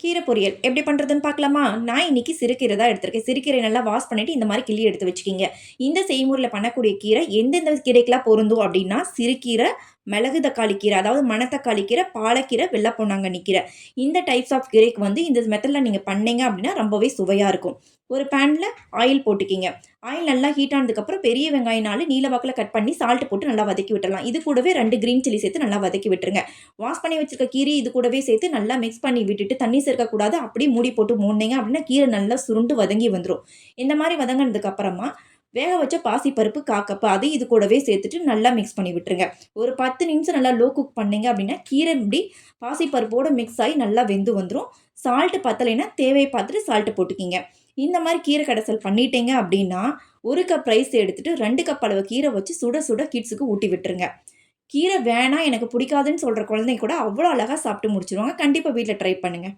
கீரை பொரியல் எப்படி பண்ணுறதுன்னு பார்க்கலாமா? நான் இன்னைக்கு சிறுகீரை தான் எடுத்திருக்கேன். சிறுகீரை நல்லா வாஷ் பண்ணிட்டு இந்த மாரி கிள்ளி எடுத்து வச்சுக்கிங்க. இந்த செய்முறையில பண்ணக்கூடிய கீரை எந்தெந்த கீரைக்கெல்லாம் பொருந்தும் அப்படின்னா, சிறுகீரை, மிளகு தக்காளி கீரை, அதாவது மணத்தக்காளி கீரை, பாலக்கீரை, வெள்ள பொன்னாங்கண்ணி கீரை. இந்த டைப்ஸ் ஆஃப் கீரைக்கு வந்து இந்த மெத்தட்ல நீங்க பண்ணீங்க அப்படின்னா ரொம்பவே சுவையா இருக்கும். ஒரு பேன்ல ஆயில் போட்டுக்கிங்க. ஆயில் நல்லா ஹீட் ஆனதுக்கப்புறம் பெரிய வெங்காயம் 4 நீல வாக்குல கட் பண்ணி சால்ட் போட்டு நல்லா வதக்கி விட்டுறலாம். இது கூடவே 2 கிரீன் சில்லி சேர்த்து நல்லா வதக்கி விட்டுருங்க. வாஷ் பண்ணி வச்சிருக்க கீரைய இது கூடவே சேர்த்து நல்லா மிக்ஸ் பண்ணி விட்டுட்டு, தண்ணி சேர்க்கக்கூடாது. அப்படியே மூடி போட்டு மூடுனீங்க அப்படின்னா, கீரை நல்லா சுருண்டு வதங்கி வந்துரும். இந்த மாரி வதங்குனதுக்கு அப்புறமா, வேக வச்ச பாசிப்பருப்பு 1/4 கப் அதையும் இது கூடவே சேர்த்துட்டு நல்லா மிக்ஸ் பண்ணி விட்டுருங்க. ஒரு 10 நிமிஷம் நல்லா லோ குக் பண்ணீங்க அப்படின்னா, கீரை இப்படி பாசிப்பருப்போட மிக்ஸ் ஆயி நல்லா வெந்து வந்துரும். சால்ட் பத்தலைன்னா தேவைய பார்த்துட்டு சால்ட் போட்டுக்கிங்க. இந்த மாரி கீரை கடைசல் பண்ணிட்டீங்க அப்படின்னா, 1 கப் ரைஸ் எடுத்துட்டு 2 கப் அளவு கீரை வச்சு சுட சுட கிட்ஸுக்கு ஊட்டி விட்டுருங்க. கீரை வேணாம், எனக்கு பிடிக்காதுன்னு சொல்ற குழந்தைங்க கூட அவ்வளோ அழகா சாப்பிட்டு முடிச்சுருவாங்க. கண்டிப்பா வீட்ல ட்ரை பண்ணுங்க.